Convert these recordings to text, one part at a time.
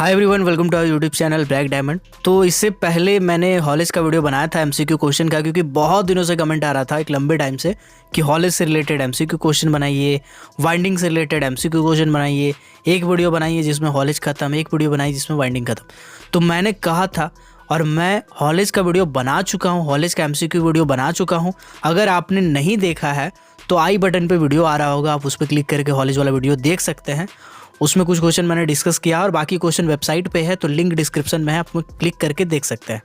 Hi everyone, welcome to our YouTube channel Black Diamond. तो इससे पहले मैंने हॉलेज का वीडियो बनाया था एमसीक्यू क्वेश्चन का, क्योंकि बहुत दिनों से कमेंट आ रहा था एक लंबे टाइम से कि हॉलेज से रिलेटेड एमसीक्यू क्वेश्चन बनाइए, वाइंडिंग से रिलेटेड एमसीक्यू क्वेश्चन बनाइए, एक वीडियो बनाइए जिसमें हॉलेज खत्म, एक वीडियो बनाइए जिसमें वाइंडिंग खत्म। तो मैंने कहा था और मैं हॉलेज का वीडियो बना चुका हूँ, हॉलेज का एमसीक्यू वीडियो बना चुका हूँ। अगर आपने नहीं देखा है तो आई बटन पे वीडियो आ रहा होगा, आप उस पर क्लिक करके हॉलेज वाला वीडियो देख सकते हैं। उसमें कुछ क्वेश्चन मैंने डिस्कस किया और बाकी क्वेश्चन वेबसाइट पे है, तो लिंक डिस्क्रिप्शन में है, आप क्लिक करके देख सकते हैं।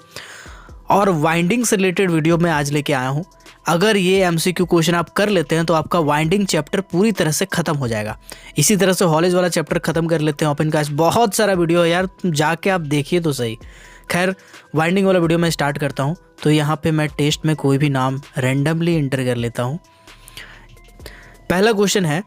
और वाइंडिंग से रिलेटेड वीडियो मैं आज लेके आया हूँ। अगर ये एमसीक्यू क्वेश्चन आप कर लेते हैं तो आपका वाइंडिंग चैप्टर पूरी तरह से ख़त्म हो जाएगा। इसी तरह से हॉलेज वाला चैप्टर ख़त्म कर लेते हैं। ओपन कास्ट बहुत सारा वीडियो है यार, जाके आप देखिए तो सही। खैर, वाइंडिंग वाला वीडियो मैं स्टार्ट करता हूँ। तो यहाँ पे मैं टेस्ट में कोई भी नाम रैंडमली इंटर कर लेता हूँ। पहला क्वेश्चन है,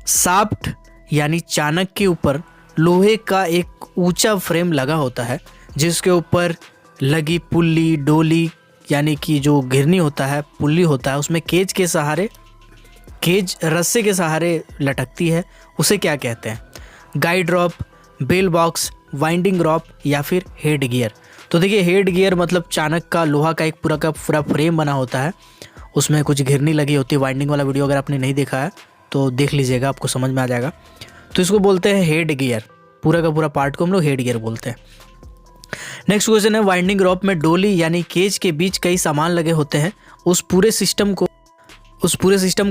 शाफ्ट यानी चाणक के ऊपर लोहे का एक ऊंचा फ्रेम लगा होता है, जिसके ऊपर लगी पुल्ली डोली यानी कि जो घिरनी होता है, पुल्ली होता है, उसमें केज रस्से के सहारे लटकती है। उसे क्या कहते हैं? गाइड रॉप, बेल बॉक्स, वाइंडिंग रॉप या फिर हेड गियर। तो देखिए, हेड गियर मतलब चाणक का लोहा का एक पूरा का पूरा फ्रेम बना होता है, उसमें कुछ घिरनी लगी होती है। वाइंडिंग वाला वीडियो अगर आपने नहीं देखा है तो देख लीजिएगा, आपको समझ में आ जाएगा। तो इसको बोलते हैं हेड गियर, पूरा का पूरा पार्ट को हम लोग हेड गियर बोलते हैं। नेक्स्ट क्वेश्चन है, वाइंडिंग रॉप में डोली यानी केज के बीच कई सामान लगे होते हैं, उस पूरे सिस्टम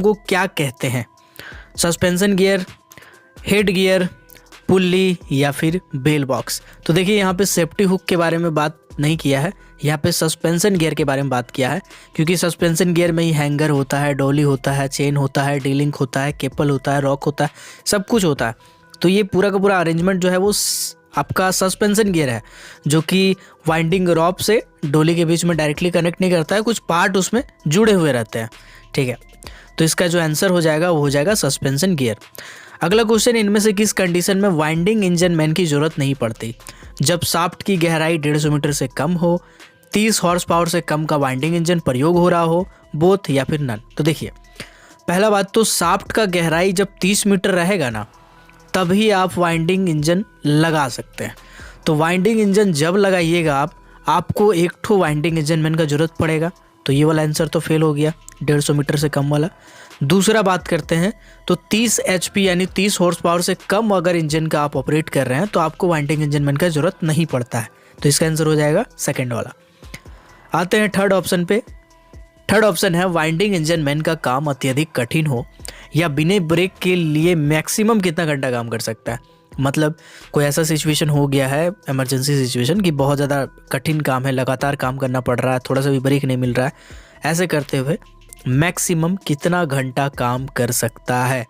को क्या कहते हैं? Suspension gear, head gear, pulley या फिर बेल बॉक्स। तो देखिए, यहाँ पे सेफ्टी हुक के बारे में बात नहीं किया है, यहाँ पे सस्पेंशन गियर के बारे में बात किया है, क्योंकि सस्पेंशन गियर में ही हैंगर होता है, डोली होता है, चेन होता है, डीलिंक होता है, केपल होता है, रॉक होता है, सब कुछ होता है। तो ये पूरा का पूरा अरेंजमेंट जो है वो आपका सस्पेंशन गियर है, जो कि वाइंडिंग रॉप से डोली के बीच में डायरेक्टली कनेक्ट नहीं करता है, कुछ पार्ट उसमें जुड़े हुए रहते हैं। ठीक है, तो इसका जो आंसर हो जाएगा वो हो जाएगा सस्पेंशन गियर। अगला क्वेश्चन, इनमें से किस कंडीशन में वाइंडिंग इंजन मैन की जरूरत नहीं पड़ती? जब शाफ्ट की गहराई 150 मीटर से कम हो, 30 हॉर्स पावर से कम का वाइंडिंग इंजन प्रयोग हो रहा हो, बोथ या फिर नन। तो देखिए, पहला बात तो शाफ्ट का गहराई जब 30 मीटर रहेगा ना, तभी आप वाइंडिंग इंजन लगा सकते हैं। तो वाइंडिंग इंजन जब लगाइएगा आपको एक ठो वाइंडिंग इंजन मैन का जरूरत पड़ेगा। तो ये वाला आंसर तो फेल हो गया, 150 मीटर से कम वाला। दूसरा बात करते हैं, तो 30 HP यानी 30 हॉर्स पावर से कम अगर इंजन का आप ऑपरेट कर रहे हैं तो आपको वाइंडिंग इंजन मैन का जरूरत नहीं पड़ता है। तो इसका आंसर हो जाएगा सेकंड वाला। आते हैं थर्ड ऑप्शन पे। थर्ड ऑप्शन है, वाइंडिंग इंजन मैन का काम अत्यधिक कठिन हो या बिना ब्रेक के लिए मैक्सिमम कितना घंटा काम कर सकता है? मतलब कोई ऐसा सिचुएशन हो गया है, इमरजेंसी सिचुएशन, कि बहुत ज़्यादा कठिन काम है, लगातार काम करना पड़ रहा है, थोड़ा सा भी ब्रेक नहीं मिल रहा है, ऐसे करते हुए मैक्सिमम कितना घंटा काम कर सकता है?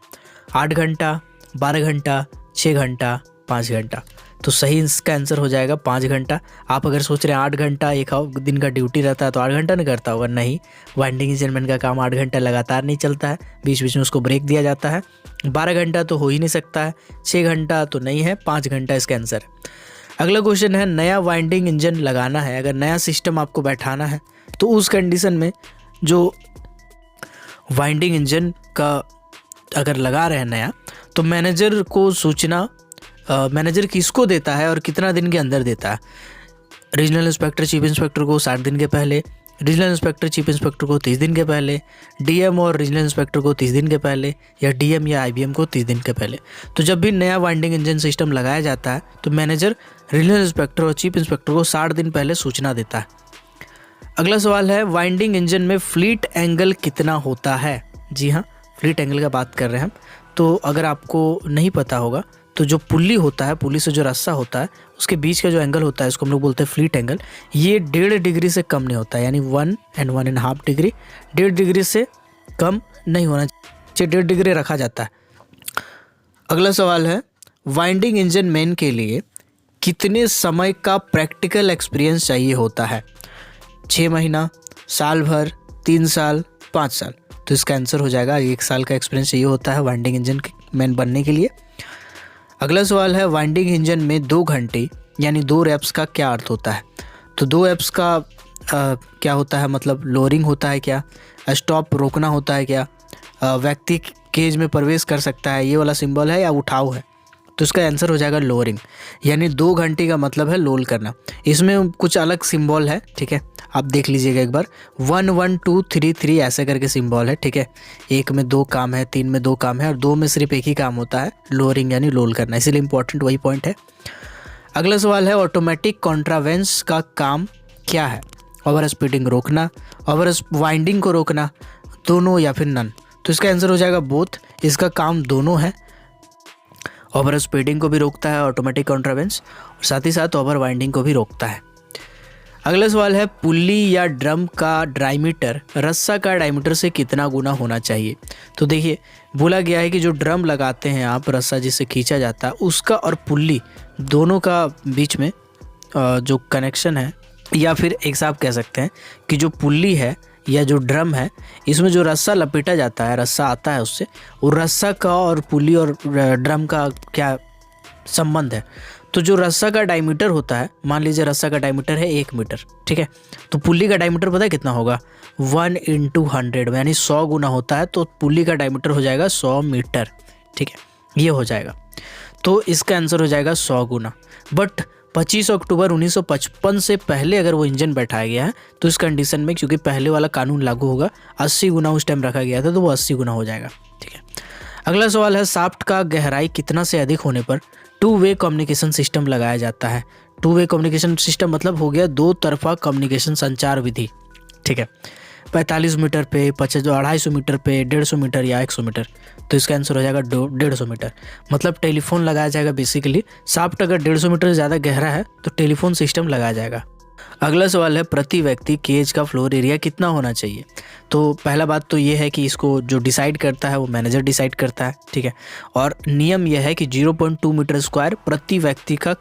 8 घंटा, 12 घंटा, 6 घंटा, 5 घंटा। तो सही इसका आंसर हो जाएगा 5 घंटा। आप अगर सोच रहे हैं 8 घंटा एक दिन का ड्यूटी रहता है तो 8 घंटा नहीं करता होगा, नहीं, वाइंडिंग इंजन का काम 8 घंटा लगातार नहीं चलता है, बीच बीच में उसको ब्रेक दिया जाता है। 12 घंटा तो हो ही नहीं सकता है, 6 घंटा तो नहीं है, 5 घंटा इसका आंसर है। अगला क्वेश्चन है, नया वाइंडिंग इंजन लगाना है, अगर नया सिस्टम आपको बैठाना है तो उस कंडीशन में जो वाइंडिंग इंजन का अगर लगा रहे हैं नया, तो मैनेजर को सूचना मैनेजर किसको देता है और कितना दिन के अंदर देता है? रीजनल इंस्पेक्टर चीफ इंस्पेक्टर को 60 दिन के पहले, रीजनल इंस्पेक्टर चीफ इंस्पेक्टर को 30 दिन के पहले, डीएम और रीजनल इंस्पेक्टर को 30 दिन के पहले, या डीएम या आईबीएम को 30 दिन के पहले। तो जब भी नया वाइंडिंग इंजन सिस्टम लगाया जाता है तो मैनेजर रीजनल इंस्पेक्टर और चीफ इंस्पेक्टर को 60 दिन पहले सूचना देता है। अगला सवाल है, वाइंडिंग इंजन में फ्लीट एंगल कितना होता है? जी हाँ, फ्लीट एंगल का बात कर रहे हैं हम। तो अगर आपको नहीं पता होगा तो जो पुल्ली होता है, पुल्ली से जो रस्सा होता है, उसके बीच का जो एंगल होता है, इसको हम लोग बोलते हैं फ्लीट एंगल। ये 1.5 डिग्री से कम नहीं होता है, यानी 1 and 1.5 डिग्री, 1.5 डिग्री से कम नहीं होना चाहिए, 1.5 डिग्री रखा जाता है। अगला सवाल है, वाइंडिंग इंजन मैन के लिए कितने समय का प्रैक्टिकल एक्सपीरियंस चाहिए होता है? 6 महीना, साल भर, 3 साल, 5 साल। तो इसका आंसर हो जाएगा 1 साल का एक्सपीरियंस चाहिए होता है वाइंडिंग इंजन मैन बनने के लिए। अगला सवाल है, वाइंडिंग इंजन में 2 घंटे यानी 2 रैप्स का क्या अर्थ होता है? तो 2 रैप्स का क्या होता है? मतलब लोअरिंग होता है क्या? स्टॉप रोकना होता है क्या? व्यक्ति केज में प्रवेश कर सकता है, ये वाला सिंबल है, या उठाव है? तो इसका आंसर हो जाएगा लोअरिंग, यानी 2 घंटी का मतलब है लोल करना। इसमें कुछ अलग सिंबल है, ठीक है, आप देख लीजिएगा एक बार, 1 1 2 3 3 ऐसे करके सिंबल है, ठीक है। 1 में 2 काम है, 3 में 2 काम है और 2 में सिर्फ एक ही काम होता है, लोअरिंग यानी लोल करना, इसीलिए इंपॉर्टेंट वही पॉइंट है। अगला सवाल है ऑटोमेटिक कॉन्ट्रावेंस का काम क्या है? ओवर स्पीडिंग रोकना, ओवर वाइंडिंग को रोकना, दोनों या फिर नन। तो इसका आंसर हो जाएगा बोथ, इसका काम दोनों है, ओवर स्पीडिंग को भी रोकता है ऑटोमेटिक कॉन्ट्रावेंस और साथ ही साथ ओवर वाइंडिंग को भी रोकता है। अगला सवाल है पुल्ली या ड्रम का डायमीटर रस्सा का डायमीटर से कितना गुना होना चाहिए? तो देखिए बोला गया है कि जो ड्रम लगाते हैं आप, रस्सा जिससे खींचा जाता है, उसका और पुल्ली दोनों का बीच में जो कनेक्शन है, या फिर एक साथ कह सकते हैं कि जो पुल्ली है या जो ड्रम है, इसमें जो रस्सा लपेटा जाता है, रस्सा आता है उससे, वो रस्सा का और पुल्ली और ड्रम का क्या संबंध है? तो जो रस्सा का डायमीटर होता है, मान लीजिए रस्सा का डायमीटर है 1 मीटर, ठीक है, तो पुल्ली का डायमीटर पता है कितना होगा? 1 × 100 यानी 100 गुना होता है, तो पुल्ली का डायमीटर हो जाएगा 100 मीटर, ठीक है, ये हो जाएगा। तो इसका आंसर हो जाएगा 100 गुना। बट 25 अक्टूबर 1955 से पहले अगर वो इंजन बैठाया गया है तो इस कंडीशन में, क्योंकि पहले वाला कानून लागू होगा, 80 गुना उस टाइम रखा गया था, तो वो 80 गुना हो जाएगा, ठीक है। अगला सवाल है शाफ्ट का गहराई कितना से अधिक होने पर 2 वे कम्युनिकेशन सिस्टम लगाया जाता है? 2 वे कम्युनिकेशन सिस्टम मतलब हो गया 2 तरफा कम्युनिकेशन संचार विधि, ठीक है। 45 मीटर पे, 250 मीटर पे, 150 मीटर या 100 मीटर। तो इसका आंसर हो जाएगा 150 मीटर, मतलब टेलीफोन लगाया जाएगा बेसिकली। शाफ्ट अगर 150 मीटर से ज़्यादा गहरा है तो टेलीफोन सिस्टम लगाया जाएगा। अगला सवाल है प्रति व्यक्ति केज का फ्लोर एरिया कितना होना चाहिए? तो पहला बात तो ये है कि इसको जो डिसाइड करता है वो मैनेजर डिसाइड करता है, ठीक है। और नियम यह है कि 0.2 मीटर स्क्वायर प्रति व्यक्ति का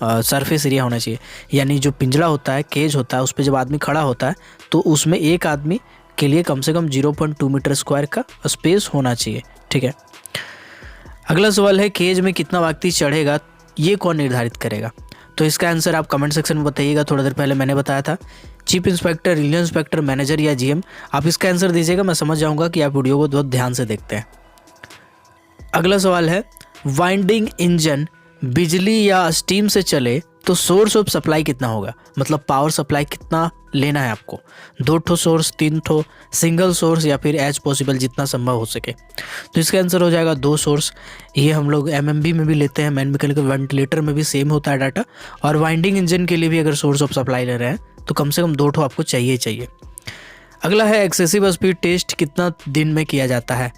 सरफेस एरिया होना चाहिए, यानी जो पिंजरा होता है, केज होता है, उस पर जब आदमी खड़ा होता है तो उसमें एक आदमी के लिए कम से कम 0.2 मीटर स्क्वायर का स्पेस होना चाहिए, ठीक है। अगला सवाल है केज में कितना व्यक्ति चढ़ेगा, ये कौन निर्धारित करेगा? तो इसका आंसर आप कमेंट सेक्शन में बताइएगा। थोड़ा देर पहले मैंने बताया था, chief inspector, regional inspector, manager या जीएम। आप इसका आंसर दीजिएगा, मैं समझ जाऊंगा कि आप वीडियो को बहुत ध्यान से देखते हैं। अगला सवाल है वाइंडिंग इंजन बिजली या स्टीम से चले तो सोर्स ऑफ सप्लाई कितना होगा? मतलब पावर सप्लाई कितना लेना है आपको, 2 ठो सोर्स, 3 ठो, सिंगल सोर्स या फिर एज पॉसिबल जितना संभव हो सके। तो इसका आंसर हो जाएगा 2 सोर्स। ये हम लोग एमएमबी में भी लेते हैं, मैन मैकेनिकल वेंटिलेटर में भी सेम होता है डाटा। और वाइंडिंग इंजन के लिए भी अगर सोर्स ऑफ सप्लाई ले रहे हैं तो कम से कम 2 ठो आपको चाहिए। अगला है एक्सेसिव स्पीड टेस्ट कितना दिन में किया जाता है?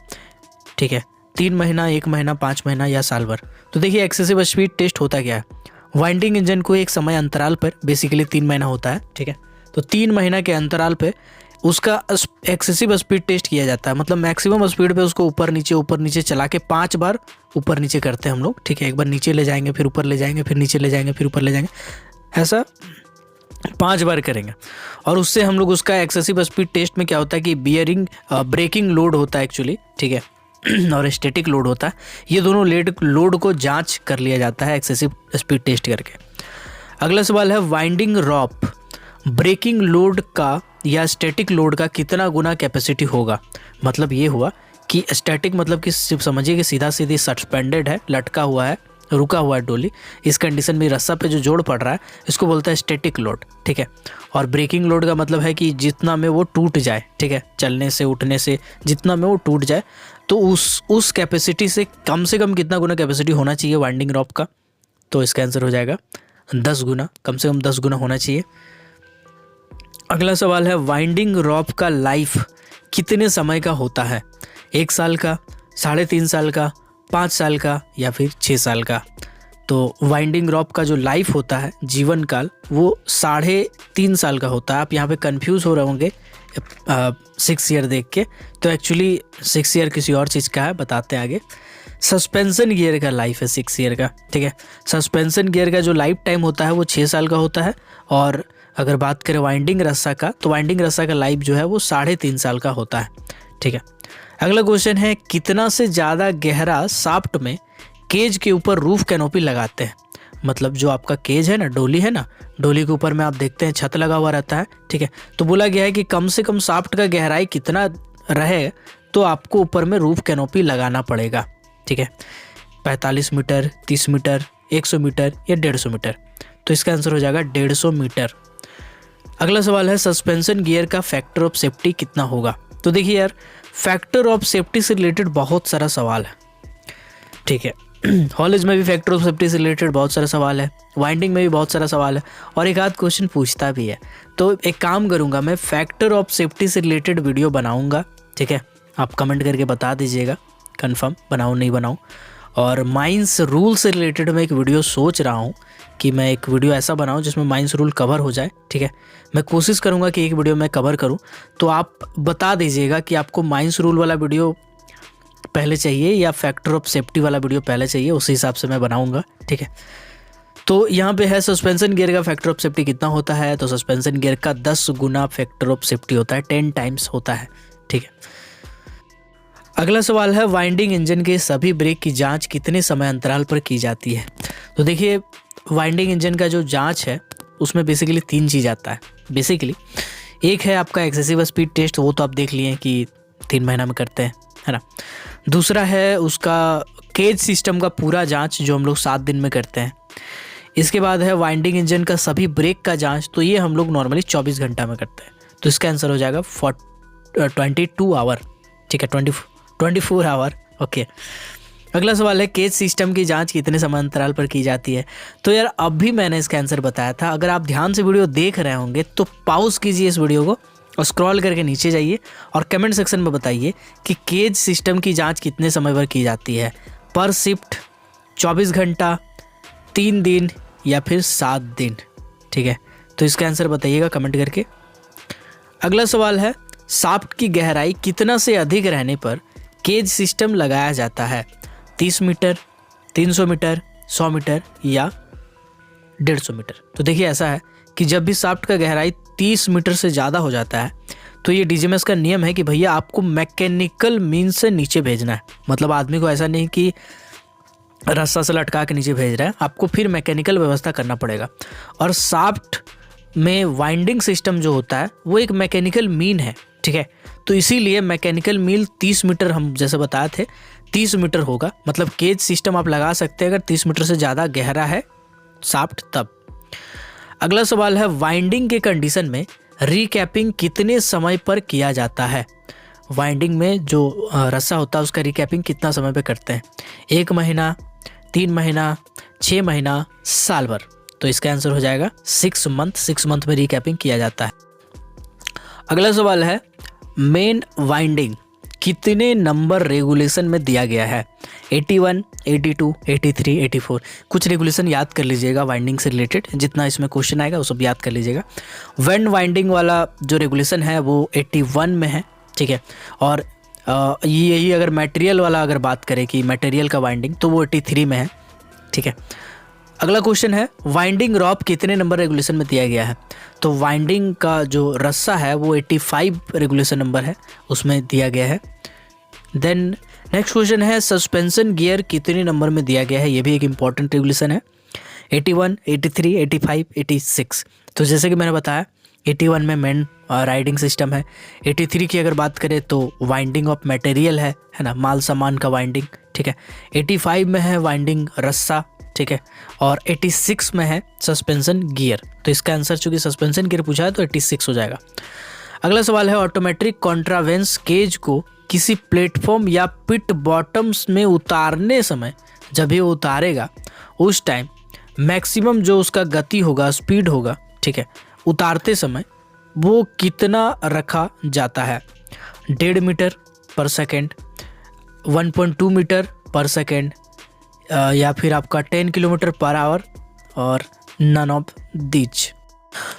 ठीक है, 3 महीना, 1 महीना, 5 महीना या साल भर। तो देखिए एक्सेसिव स्पीड टेस्ट होता क्या है, वाइंडिंग इंजन को एक समय अंतराल पर, बेसिकली 3 महीना होता है, ठीक है, तो 3 महीना के अंतराल पे उसका एक्सेसिव स्पीड टेस्ट किया जाता है। मतलब मैक्सिमम स्पीड पे उसको ऊपर नीचे चला के 5 बार ऊपर नीचे करते हैं हम लोग, ठीक है। एक बार नीचे ले जाएंगे, फिर ऊपर ले जाएंगे, फिर नीचे ले जाएंगे, फिर ऊपर ले जाएंगे, ऐसा 5 बार करेंगे। और उससे हम लोग उसका एक्सेसिव स्पीड टेस्ट में क्या होता है कि बियरिंग ब्रेकिंग लोड होता है एक्चुअली, ठीक है, और स्टैटिक लोड होता है। ये दोनों लोड को जांच कर लिया जाता है एक्सेसिव स्पीड टेस्ट करके। अगला सवाल है वाइंडिंग रॉप ब्रेकिंग लोड का या स्टैटिक लोड का कितना गुना कैपेसिटी होगा? मतलब ये हुआ कि स्टैटिक मतलब कि सिर्फ समझिए कि सीधा सीधी सस्पेंडेड है, लटका हुआ है, रुका हुआ है डोली, इस कंडीशन में रस्सा पे जो जोड़ पड़ रहा है इसको बोलता है स्टैटिक लोड, ठीक है। और ब्रेकिंग लोड का मतलब है कि जितना में वो टूट जाए, ठीक है, चलने से उठने से जितना में वो टूट जाए, तो उस कैपेसिटी से कम कितना गुना कैपेसिटी होना चाहिए वाइंडिंग रॉप का? तो इसका आंसर हो जाएगा 10 गुना, कम से कम 10 गुना होना चाहिए। अगला सवाल है वाइंडिंग रॉप का लाइफ कितने समय का होता है? 1 साल का, 3.5 साल का, 5 साल का या फिर 6 साल का? तो वाइंडिंग रॉप का जो लाइफ होता है, जीवन काल, वो 3.5 साल का होता है। आप यहाँ पे कंफ्यूज हो रहे होंगे 6 ईयर देख के, तो एक्चुअली 6 ईयर किसी और चीज़ का है, बताते हैं आगे। सस्पेंशन गियर का लाइफ है 6 ईयर का, ठीक है। सस्पेंशन गियर का जो लाइफ टाइम होता है वो 6 साल का होता है। और अगर बात करें वाइंडिंग रस्सा का, तो वाइंडिंग रस्सा का लाइफ जो है वो 3.5 साल का होता है, ठीक है। अगला क्वेश्चन है कितना से ज़्यादा गहरा शाफ्ट में केज के ऊपर रूफ कैनोपी लगाते हैं? मतलब जो आपका केज है ना, डोली है ना, डोली के ऊपर में आप देखते हैं छत लगा हुआ रहता है, ठीक है। तो बोला गया है कि कम से कम शाफ्ट का गहराई कितना रहे तो आपको ऊपर में रूफ कैनोपी लगाना पड़ेगा, ठीक है। 45 मीटर, 30 मीटर, 100 मीटर या 150 मीटर? तो इसका आंसर हो जाएगा 150 मीटर। अगला सवाल है सस्पेंशन गियर का फैक्टर ऑफ सेफ्टी कितना होगा? तो देखिए यार, फैक्टर ऑफ सेफ्टी से रिलेटेड बहुत सारा सवाल है, ठीक है। कॉलेज में भी फैक्टर ऑफ सेफ्टी से रिलेटेड बहुत सारा सवाल है, वाइंडिंग में भी बहुत सारा सवाल है, और एक आध क्वेश्चन पूछता भी है। तो एक काम करूँगा, मैं फैक्टर ऑफ सेफ्टी से रिलेटेड वीडियो बनाऊँगा, ठीक है। आप कमेंट करके बता दीजिएगा कंफर्म बनाऊँ नहीं बनाऊँ। और माइंस रूल से रिलेटेड मैं एक वीडियो सोच रहा हूँ कि मैं एक वीडियो ऐसा बनाऊँ जिसमें माइंस रूल कवर हो जाए, ठीक है। मैं कोशिश करूँगा कि एक वीडियो मैं कवर करूँ, तो आप बता दीजिएगा कि आपको माइंस रूल वाला वीडियो पहले चाहिए या फैक्टर ऑफ सेफ्टी वाला वीडियो पहले चाहिए, उसी हिसाब से मैं बनाऊँगा, ठीक है। तो यहाँ पे है सस्पेंशन गियर का फैक्टर ऑफ सेफ्टी कितना होता है? तो सस्पेंशन गियर का 10 गुना फैक्टर ऑफ सेफ्टी होता है, 10 टाइम्स होता है, ठीक है। अगला सवाल है वाइंडिंग इंजन के सभी ब्रेक की जांच कितने समय अंतराल पर की जाती है? तो देखिए, वाइंडिंग इंजन का जो जांच है उसमें बेसिकली 3 चीज़ आता है। बेसिकली एक है आपका एक्सेसिव स्पीड टेस्ट, वो तो आप देख लिए कि 3 महीना में करते हैं, है ना। दूसरा है उसका केज सिस्टम का पूरा जांच जो हम लोग 7 दिन में करते हैं। इसके बाद है वाइंडिंग इंजन का सभी ब्रेक का जांच, तो ये हम लोग नॉर्मली 24 घंटा में करते हैं। तो इसका आंसर हो जाएगा 22 आवर, ठीक है, 24 आवर, ओके। अगला सवाल है केज सिस्टम की जांच कितने समय अंतराल पर की जाती है? तो यार अभी मैंने इसका आंसर बताया था। अगर आप ध्यान से वीडियो देख रहे होंगे तो पॉज कीजिए इस वीडियो को और स्क्रॉल करके नीचे जाइए और कमेंट सेक्शन में बताइए कि केज सिस्टम की जांच कितने समय पर की जाती है? पर शिफ्ट, 24 घंटा, 3 दिन या फिर 7 दिन, ठीक है। तो इसका आंसर बताइएगा कमेंट करके। अगला सवाल है शाफ्ट की गहराई कितना से अधिक रहने पर केज सिस्टम लगाया जाता है? 30 मीटर, 300 मीटर, 100 मीटर या 150 मीटर? तो देखिए ऐसा है कि जब भी शाफ्ट का गहराई 30 मीटर से ज़्यादा हो जाता है तो ये डीजीएमएस का नियम है कि भैया आपको मैकेनिकल मीन से नीचे भेजना है। मतलब आदमी को ऐसा नहीं कि रस्सा से लटका के नीचे भेज रहा है, आपको फिर मैकेनिकल व्यवस्था करना पड़ेगा। और शाफ्ट में वाइंडिंग सिस्टम जो होता है वो एक मैकेनिकल मीन है, ठीक है। तो इसीलिए मैकेनिकल मील 30 मीटर हम जैसे बताए थे 30 मीटर होगा। मतलब केज सिस्टम आप लगा सकते हैं अगर 30 मीटर से ज़्यादा गहरा है शाफ्ट तब। अगला सवाल है वाइंडिंग के कंडीशन में रिकैपिंग कितने समय पर किया जाता है? वाइंडिंग में जो रस्सा होता है उसका रिकैपिंग कितना समय पे करते हैं? 1 महीना, 3 महीना, 6 महीना, साल भर? तो इसका आंसर हो जाएगा 6 मंथ। 6 मंथ में रिकैपिंग किया जाता है। अगला सवाल है मेन वाइंडिंग कितने नंबर रेगुलेशन में दिया गया है? 81, 82, 83, 84? कुछ रेगुलेशन याद कर लीजिएगा वाइंडिंग से रिलेटेड, जितना इसमें क्वेश्चन आएगा वो सब याद कर लीजिएगा। वेन वाइंडिंग वाला जो रेगुलेशन है वो 81 में है, ठीक है। और यही अगर मटेरियल वाला अगर बात करें कि मटेरियल का वाइंडिंग तो वो 83 में है, ठीक है। अगला क्वेश्चन है वाइंडिंग रॉप कितने नंबर रेगुलेशन में दिया गया है? तो वाइंडिंग का जो रस्सा है वो 85 रेगुलेशन नंबर है, उसमें दिया गया है। देन नेक्स्ट क्वेश्चन है सस्पेंशन गियर कितने नंबर में दिया गया है? ये भी एक इम्पॉर्टेंट रेगुलेशन है। 81, 83, 85, 86? तो जैसे कि मैंने बताया 81 में मेन राइडिंग सिस्टम है। 83 की अगर बात करें तो वाइंडिंग ऑफ मटेरियल है ना, माल सामान का वाइंडिंग, ठीक है। 85 में है वाइंडिंग रस्सा, ठीक है। और 86 में है सस्पेंशन गियर। तो इसका आंसर चूंकि सस्पेंशन गियर पूछा है तो 86 हो जाएगा। अगला सवाल है ऑटोमेटिक कॉन्ट्रावेंस केज को किसी प्लेटफॉर्म या पिट बॉटम्स में उतारने समय जब ये उतारेगा उस टाइम मैक्सिमम जो उसका गति होगा, स्पीड होगा, ठीक है, उतारते समय वो कितना रखा जाता है? 1.5 मीटर पर सेकेंड, 1.2 मीटर पर सेकेंड या फिर आपका 10 किलोमीटर पर आवर और नन ऑफ दीज?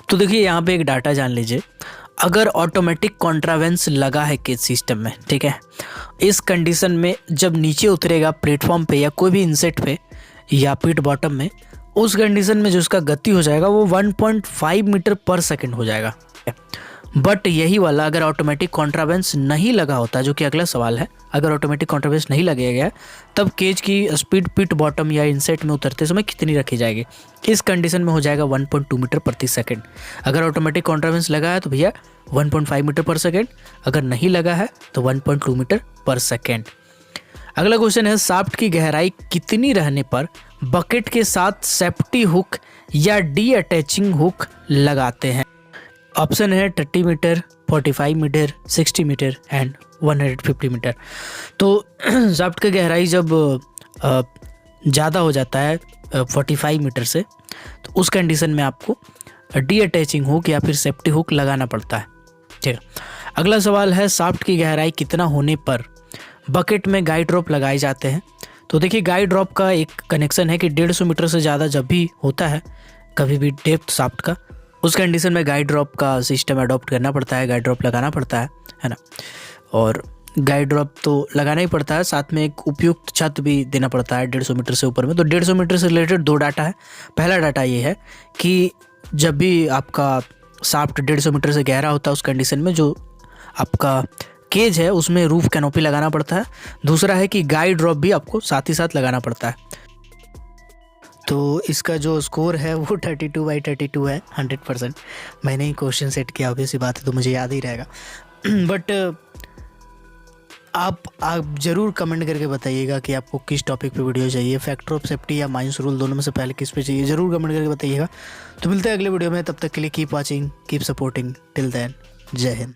तो देखिए यहाँ पे एक डाटा जान लीजिए। अगर ऑटोमेटिक कॉन्ट्रावेंस लगा है केज सिस्टम में, ठीक है, इस कंडीशन में जब नीचे उतरेगा प्लेटफॉर्म पे या कोई भी इंसेट पे या पिट बॉटम में, उस कंडीशन में जो उसका गति हो जाएगा वो 1.5 मीटर पर सेकेंड हो जाएगा। बट यही वाला अगर ऑटोमेटिक कॉन्ट्रावेंस नहीं लगा होता, जो कि अगला सवाल है, अगर ऑटोमेटिक कॉन्ट्रावेंस नहीं लगाया गया तब केज की स्पीड पिट बॉटम या इंसेट में उतरते समय कितनी रखी जाएगी? इस कंडीशन में हो जाएगा 1.2 मीटर प्रति सेकेंड। अगर ऑटोमेटिक कॉन्ट्रावेंस लगा है तो भैया 1.5 मीटर पर सेकेंड, अगर नहीं लगा है तो 1.2 मीटर पर सेकेंड। अगला क्वेश्चन है शाफ्ट की गहराई कितनी रहने पर बकेट के साथ सेफ्टी हुक या डी अटैचिंग हुक लगाते हैं? ऑप्शन है 30 metre, 45 metre, 60 metre and 150 metre. तो शाफ्ट की गहराई जब ज़्यादा हो जाता है 45 मीटर से, तो उस कंडीशन में आपको डी अटैचिंग हुक या फिर सेफ्टी हुक लगाना पड़ता है। ठीक है। अगला सवाल है शाफ्ट की गहराई कितना होने पर बकेट में गाइड ड्रॉप लगाए जाते हैं? तो देखिए गाइड ड्रॉप का एक कनेक्शन है कि 150 मीटर से ज़्यादा जब भी होता है कभी भी डेप्थ शाफ्ट का, उस कंडीशन में गाइड ड्रॉप का सिस्टम अडॉप्ट करना पड़ता है, गाइड ड्रॉप लगाना पड़ता है ना। और गाइड ड्रॉप तो लगाना ही पड़ता है, साथ में एक उपयुक्त छत भी देना पड़ता है 150 मीटर से ऊपर में। तो 150 मीटर से रिलेटेड 2 डाटा है। पहला डाटा ये है कि जब भी आपका शाफ्ट 150 मीटर से गहरा होता है उस कंडीशन में जो आपका केज है उसमें रूफ कैनोपी लगाना पड़ता है। दूसरा है कि गाइड ड्रॉप भी आपको साथ ही साथ लगाना पड़ता है। तो इसका जो स्कोर है वो 32/32 है, 100%। मैंने ही क्वेश्चन सेट किया, ऑब्वियस सी बात है, तो मुझे याद ही रहेगा। बट आप ज़रूर कमेंट करके बताइएगा कि आपको किस टॉपिक पे वीडियो चाहिए, फैक्टर ऑफ सेफ्टी या माइंस रूल, दोनों में से पहले किस पे चाहिए, ज़रूर कमेंट करके बताइएगा। तो मिलते हैं अगले वीडियो में, तब तक के लिए keep watching, keep supporting, till then जय हिंद।